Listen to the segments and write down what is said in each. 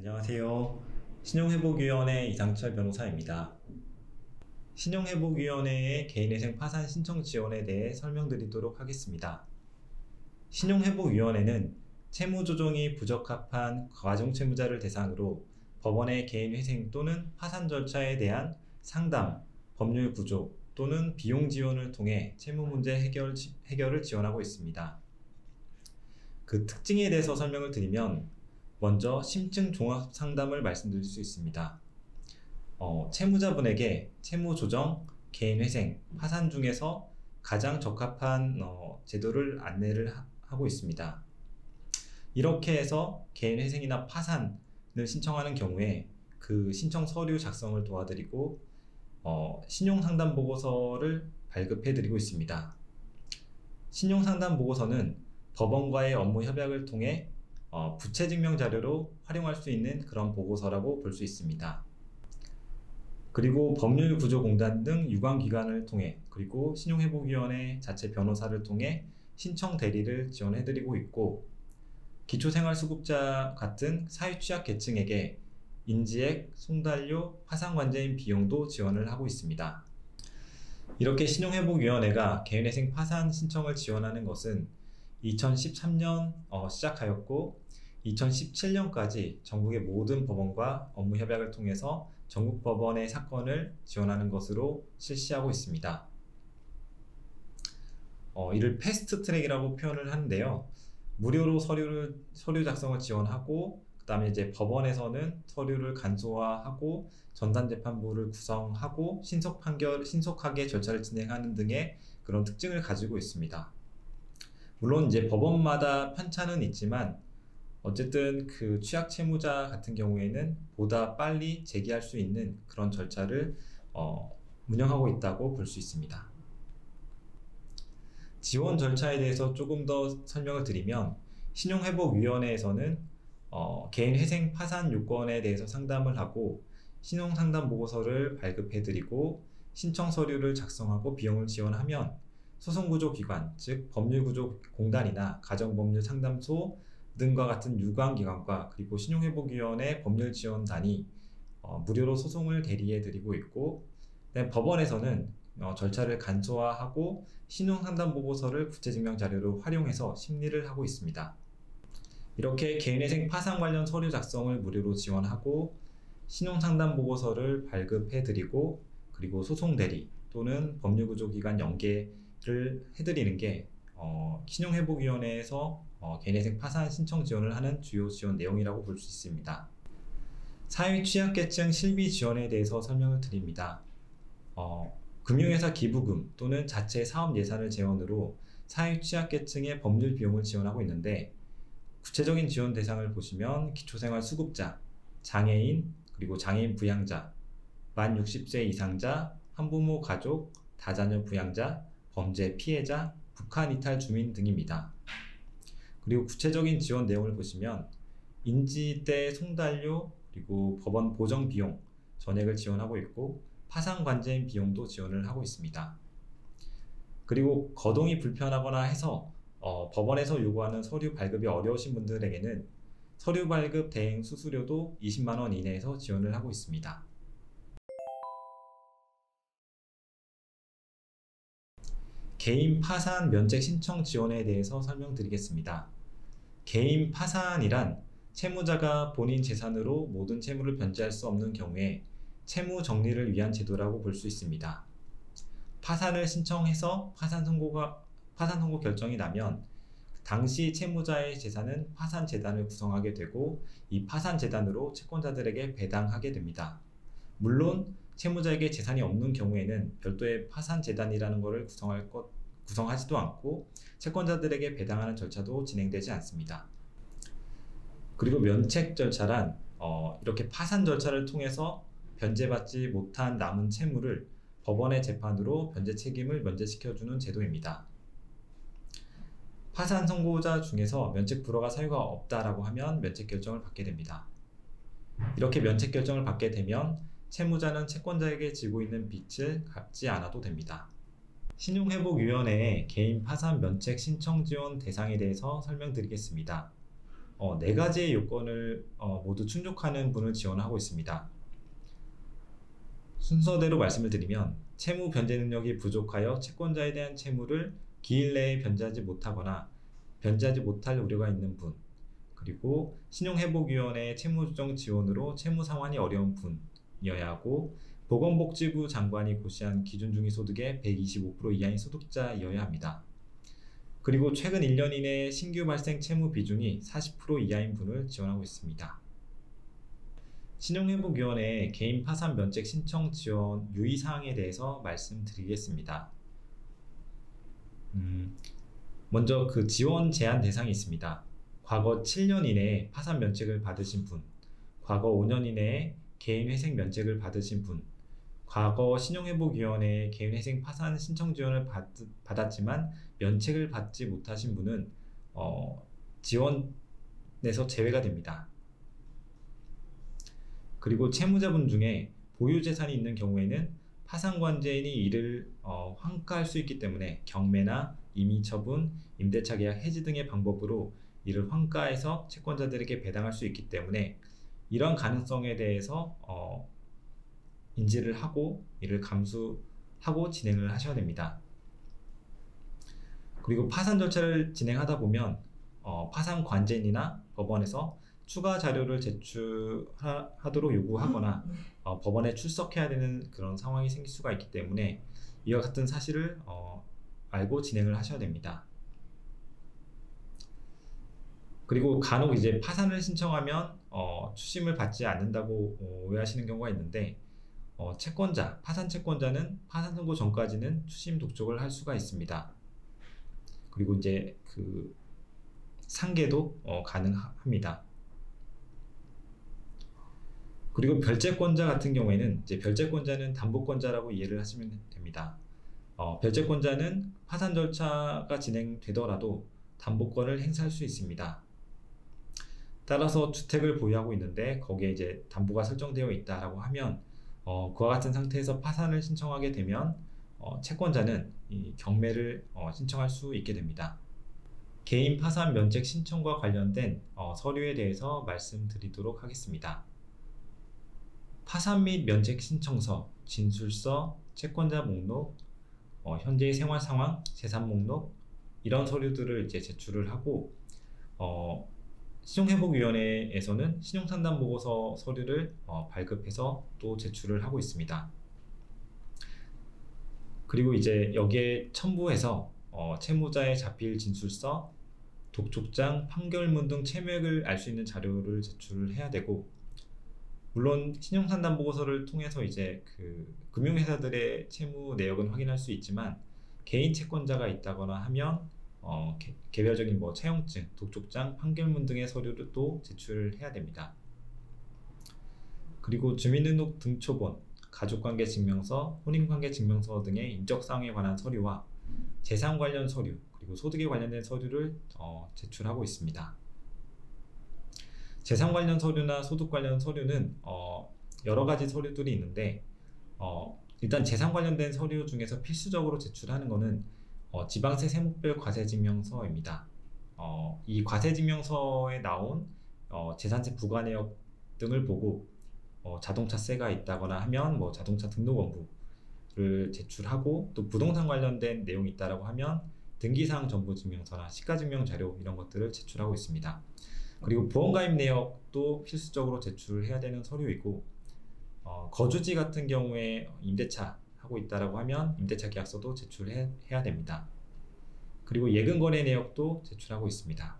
안녕하세요. 신용회복위원회 이상철 변호사입니다. 신용회복위원회의 개인회생 파산 신청 지원에 대해 설명드리도록 하겠습니다. 신용회복위원회는 채무조정이 부적합한 가중채무자를 대상으로 법원의 개인회생 또는 파산 절차에 대한 상담, 법률 구조 또는 비용 지원을 통해 채무 문제 해결을 지원하고 있습니다. 그 특징에 대해서 설명을 드리면 먼저 심층 종합 상담을 말씀드릴 수 있습니다. 채무자분에게 채무조정, 개인회생, 파산 중에서 가장 적합한 제도를 안내를 하고 있습니다. 이렇게 해서 개인회생이나 파산을 신청하는 경우에 그 신청 서류 작성을 도와드리고 신용상담보고서를 발급해드리고 있습니다. 신용상담보고서는 법원과의 업무 협약을 통해 부채증명 자료로 활용할 수 있는 그런 보고서라고 볼 수 있습니다. 그리고 법률구조공단 등 유관기관을 통해 그리고 신용회복위원회 자체 변호사를 통해 신청 대리를 지원해드리고 있고 기초생활수급자 같은 사회취약계층에게 인지액, 송달료, 파산관제인 비용도 지원을 하고 있습니다. 이렇게 신용회복위원회가 개인회생 파산 신청을 지원하는 것은 2013년 시작하였고 2017년까지 전국의 모든 법원과 업무 협약을 통해서 전국 법원의 사건을 지원하는 것으로 실시하고 있습니다. 이를 패스트 트랙이라고 표현을 하는데요. 무료로 서류 작성을 지원하고 그 다음에 이제 법원에서는 서류를 간소화하고 전산재판부를 구성하고 신속하게 절차를 진행하는 등의 그런 특징을 가지고 있습니다. 물론 이제 법원마다 편차는 있지만 어쨌든 그 취약 채무자 같은 경우에는 보다 빨리 제기할 수 있는 그런 절차를 운영하고 있다고 볼 수 있습니다. 지원 절차에 대해서 조금 더 설명을 드리면 신용회복위원회에서는 개인회생 파산 요건에 대해서 상담을 하고 신용상담보고서를 발급해드리고 신청 서류를 작성하고 비용을 지원하면 소송구조기관, 즉 법률구조공단이나 가정법률상담소 등과 같은 유관기관과 그리고 신용회복위원회 법률지원단이 무료로 소송을 대리해드리고 있고 법원에서는 절차를 간소화하고 신용상담보고서를 부채증명 자료로 활용해서 심리를 하고 있습니다. 이렇게 개인회생 파산 관련 서류 작성을 무료로 지원하고 신용상담보고서를 발급해드리고 그리고 소송대리 또는 법률구조기관 연계를 해드리는 게 신용회복위원회에서 개인회생 파산 신청 지원을 하는 주요 지원 내용이라고 볼 수 있습니다. 사회취약계층 실비 지원에 대해서 설명을 드립니다. 금융회사 기부금 또는 자체 사업 예산을 재원으로 사회취약계층의 법률 비용을 지원하고 있는데 구체적인 지원 대상을 보시면 기초생활수급자, 장애인, 그리고 장애인 부양자, 만 60세 이상자, 한부모 가족, 다자녀 부양자, 범죄 피해자, 북한 이탈 주민 등입니다. 그리고 구체적인 지원 내용을 보시면 인지대 송달료, 그리고 법원 보정 비용 전액을 지원하고 있고 파산 관제인 비용도 지원을 하고 있습니다. 그리고 거동이 불편하거나 해서 법원에서 요구하는 서류 발급이 어려우신 분들에게는 서류 발급 대행 수수료도 20만 원 이내에서 지원을 하고 있습니다. 개인 파산 면책 신청 지원에 대해서 설명드리겠습니다. 개인 파산이란 채무자가 본인 재산으로 모든 채무를 변제할 수 없는 경우에 채무 정리를 위한 제도라고 볼 수 있습니다. 파산을 신청해서 파산 선고 결정이 나면 당시 채무자의 재산은 파산재단을 구성하게 되고 이 파산재단으로 채권자들에게 배당하게 됩니다. 물론 채무자에게 재산이 없는 경우에는 별도의 파산재단이라는 것을 구성하지도 않고 채권자들에게 배당하는 절차도 진행되지 않습니다. 그리고 면책 절차란 이렇게 파산 절차를 통해서 변제받지 못한 남은 채무를 법원의 재판으로 변제 책임을 면제시켜주는 제도입니다. 파산 선고자 중에서 면책 불허가 사유가 없다라고 하면 면책 결정을 받게 됩니다. 이렇게 면책 결정을 받게 되면 채무자는 채권자에게 지고 있는 빚을 갚지 않아도 됩니다. 신용회복위원회의 개인 파산 면책 신청 지원 대상에 대해서 설명드리겠습니다. 네 가지의 요건을 모두 충족하는 분을 지원하고 있습니다. 순서대로 말씀을 드리면 채무 변제 능력이 부족하여 채권자에 대한 채무를 기일 내에 변제하지 못하거나 변제하지 못할 우려가 있는 분, 그리고 신용회복위원회의 채무조정 지원으로 채무 상환이 어려운 분이어야 하고, 보건복지부 장관이 고시한 기준 중위 소득의 125% 이하인 소득자이어야 합니다. 그리고 최근 1년 이내 신규 발생 채무 비중이 40% 이하인 분을 지원하고 있습니다. 신용회복위원회의 개인 파산 면책 신청 지원 유의사항에 대해서 말씀드리겠습니다. 먼저 그 지원 제한 대상이 있습니다. 과거 7년 이내에 파산 면책을 받으신 분, 과거 5년 이내에 개인 회생 면책을 받으신 분, 과거 신용회복위원회의 개인회생 파산 신청 지원을 받았지만 면책을 받지 못하신 분은 지원에서 제외가 됩니다. 그리고 채무자분 중에 보유재산이 있는 경우에는 파산관제인이 이를 환가할 수 있기 때문에 경매나 임의처분, 임대차 계약 해지 등의 방법으로 이를 환가해서 채권자들에게 배당할 수 있기 때문에 이런 가능성에 대해서 인지를 하고 이를 감수하고 진행을 하셔야 됩니다. 그리고 파산 절차를 진행하다 보면 파산 관제인이나 법원에서 추가 자료를 제출하도록 요구하거나 법원에 출석해야 되는 그런 상황이 생길 수가 있기 때문에 이와 같은 사실을 알고 진행을 하셔야 됩니다. 그리고 간혹 이제 파산을 신청하면 추심을 받지 않는다고 오해하시는 경우가 있는데, 채권자, 파산 채권자는 파산 선고 전까지는 추심 독촉을 할 수가 있습니다. 그리고 이제 그 상계도 가능합니다. 그리고 별채권자 같은 경우에는 이제 별채권자는 담보권자라고 이해를 하시면 됩니다. 별채권자는 파산 절차가 진행되더라도 담보권을 행사할 수 있습니다. 따라서 주택을 보유하고 있는데 거기에 이제 담보가 설정되어 있다라고 하면 그와 같은 상태에서 파산을 신청하게 되면 채권자는 이 경매를 신청할 수 있게 됩니다. 개인 파산 면책 신청과 관련된 서류에 대해서 말씀드리도록 하겠습니다. 파산 및 면책 신청서, 진술서, 채권자 목록, 현재의 생활 상황, 재산 목록, 이런 서류들을 이제 제출을 하고, 신용회복위원회에서는 신용상담보고서 서류를 발급해서 또 제출을 하고 있습니다. 그리고 이제 여기에 첨부해서 채무자의 자필 진술서, 독촉장, 판결문 등 채무액을 알 수 있는 자료를 제출을 해야 되고, 물론 신용상담보고서를 통해서 이제 그 금융회사들의 채무 내역은 확인할 수 있지만 개인 채권자가 있다거나 하면 개별적인 뭐 차용증, 독촉장, 판결문 등의 서류를 또 제출해야 됩니다. 그리고 주민등록 등초본, 가족관계 증명서, 혼인관계 증명서 등의 인적사항에 관한 서류와 재산 관련 서류, 그리고 소득에 관련된 서류를 제출하고 있습니다. 재산 관련 서류나 소득 관련 서류는 여러 가지 서류들이 있는데, 일단 재산 관련된 서류 중에서 필수적으로 제출하는 것은 지방세 세목별 과세증명서입니다. 이 과세증명서에 나온 재산세 부과 내역 등을 보고 자동차세가 있다거나 하면 뭐 자동차 등록 원부를 제출하고, 또 부동산 관련된 내용이 있다라고 하면 등기사항 전부 증명서나 시가증명 자료 이런 것들을 제출하고 있습니다. 그리고 보험가입 내역도 필수적으로 제출해야 되는 서류이고, 거주지 같은 경우에 임대차 하고 있다라고 하면 임대차 계약서도 제출해야 됩니다. 그리고 예금거래 내역도 제출하고 있습니다.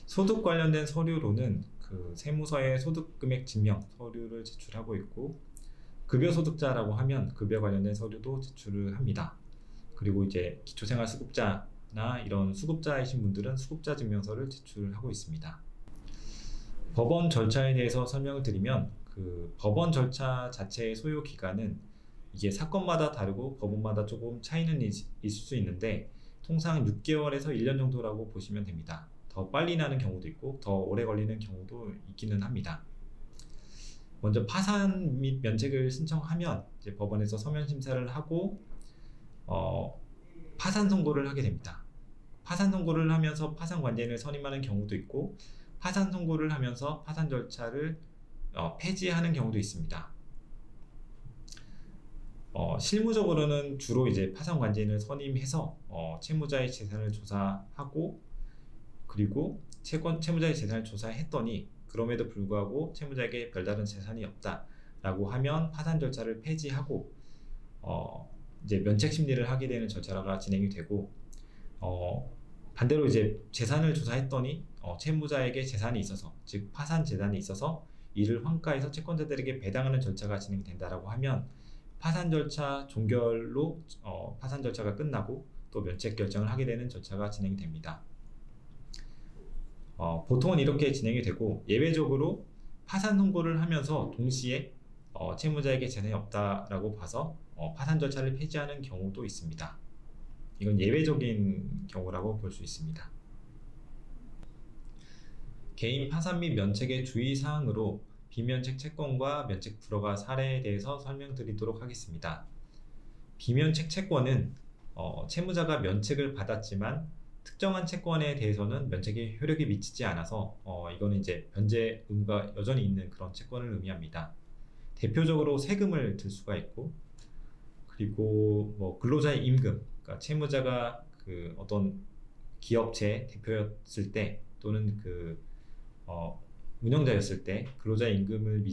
소득 관련된 서류로는 그 세무서의 소득금액 증명 서류를 제출하고 있고, 급여소득자라고 하면 급여 관련된 서류도 제출을 합니다. 그리고 이제 기초생활수급자나 이런 수급자이신 분들은 수급자 증명서를 제출하고 있습니다. 법원 절차에 대해서 설명을 드리면, 그 법원 절차 자체의 소요 기간은 이게 사건마다 다르고 법원마다 조금 차이는 있을 수 있는데 통상 6개월에서 1년 정도라고 보시면 됩니다. 더 빨리 나는 경우도 있고 더 오래 걸리는 경우도 있기는 합니다. 먼저 파산 및 면책을 신청하면 이제 법원에서 서면 심사를 하고 파산 선고를 하게 됩니다. 파산 선고를 하면서 파산 관계인을 선임하는 경우도 있고 파산 선고를 하면서 파산 절차를 폐지하는 경우도 있습니다. 실무적으로는 주로 이제 파산 관계인을 선임해서 채무자의 재산을 조사하고 그리고 채무자의 재산을 조사했더니 그럼에도 불구하고 채무자에게 별다른 재산이 없다라고 하면 파산 절차를 폐지하고 이제 면책 심리를 하게 되는 절차가 진행이 되고 반대로 이제 재산을 조사했더니 채무자에게 재산이 있어서 즉 파산 재산이 있어서 이를 환가해서 채권자들에게 배당하는 절차가 진행된다라고 하면 파산 절차 종결로 파산 절차가 끝나고 또 면책 결정을 하게 되는 절차가 진행이 됩니다. 보통은 이렇게 진행이 되고 예외적으로 파산 선고를 하면서 동시에 채무자에게 재산이 없다라고 봐서 파산 절차를 폐지하는 경우도 있습니다. 이건 예외적인 경우라고 볼 수 있습니다. 개인 파산 및 면책의 주의사항으로 비면책 채권과 면책 불허가 사례에 대해서 설명드리도록 하겠습니다. 비면책 채권은 채무자가 면책을 받았지만 특정한 채권에 대해서는 면책의 효력이 미치지 않아서 이거는 이제 변제 의무가 여전히 있는 그런 채권을 의미합니다. 대표적으로 세금을 들 수가 있고 그리고 뭐 근로자의 임금, 그러니까 채무자가 그 어떤 기업체 대표였을 때 또는 그 운영자였을 때 근로자의 임금을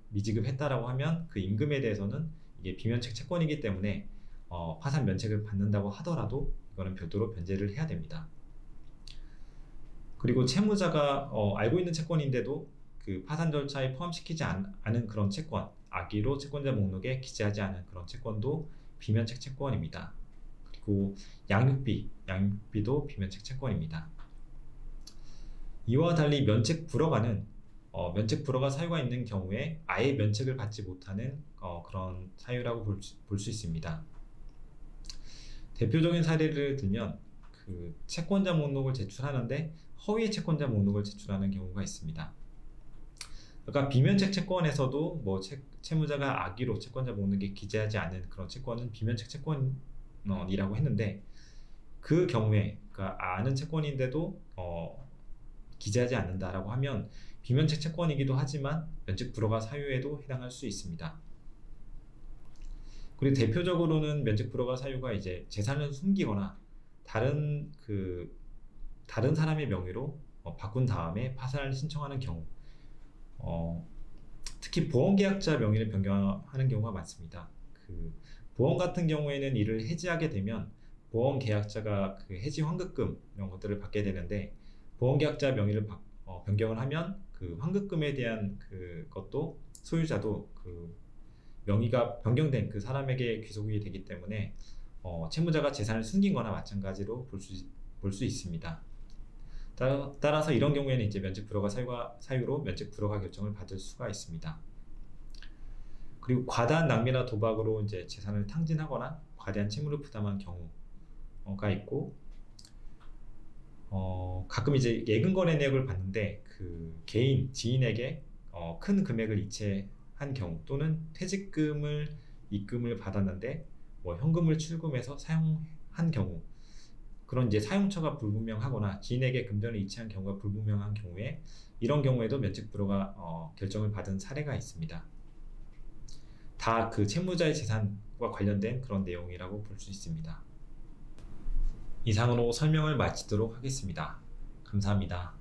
미지급했다라고 하면 그 임금에 대해서는 이게 비면책 채권이기 때문에 파산 면책을 받는다고 하더라도 이거는 별도로 변제를 해야 됩니다. 그리고 채무자가 알고 있는 채권인데도 그 파산 절차에 포함시키지 않은 그런 채권, 악의로 채권자 목록에 기재하지 않은 그런 채권도 비면책 채권입니다. 그리고 양육비도 비면책 채권입니다. 이와 달리 면책 불허가는 면책 불허가 사유가 있는 경우에 아예 면책을 받지 못하는 그런 사유라고 볼 수 있습니다. 대표적인 사례를 들면 그 채권자 목록을 제출하는데 허위의 채권자 목록을 제출하는 경우가 있습니다. 그러니까 비면책 채권에서도 뭐 채무자가 악의로 채권자 목록에 기재하지 않은 그런 채권은 비면책 채권이라고 했는데 그 경우에 그러니까 아는 채권인데도 기재하지 않는다라고 하면 비면책 채권이기도 하지만 면책 불허가 사유에도 해당할 수 있습니다. 그리고 대표적으로는 면책 불허가 사유가 이제 재산을 숨기거나 다른 사람의 명의로 바꾼 다음에 파산을 신청하는 경우, 특히 보험계약자 명의를 변경하는 경우가 많습니다. 그 보험 같은 경우에는 이를 해지하게 되면 보험계약자가 그 해지 환급금 이런 것들을 받게 되는데 보험계약자 명의를 변경을 하면 그 환급금에 대한 그것도 소유자도 그 명의가 변경된 그 사람에게 귀속이 되기 때문에 채무자가 재산을 숨긴 거나 마찬가지로 볼 수 있습니다. 따라서 이런 경우에는 이제 면책 불허가 사유로 면책 불허가 결정을 받을 수가 있습니다. 그리고 과다한 낭비나 도박으로 이제 재산을 탕진하거나 과대한 채무를 부담한 경우가 있고 가끔 이제 예금 거래 내역을 봤는데 그 개인 지인에게 큰 금액을 이체한 경우 또는 퇴직금을 입금을 받았는데 뭐 현금을 출금해서 사용한 경우 그런 이제 사용처가 불분명하거나 지인에게 금전을 이체한 경우가 불분명한 경우에 이런 경우에도 면책 불허가 결정을 받은 사례가 있습니다. 다 그 채무자의 재산과 관련된 그런 내용이라고 볼 수 있습니다. 이상으로 설명을 마치도록 하겠습니다. 감사합니다.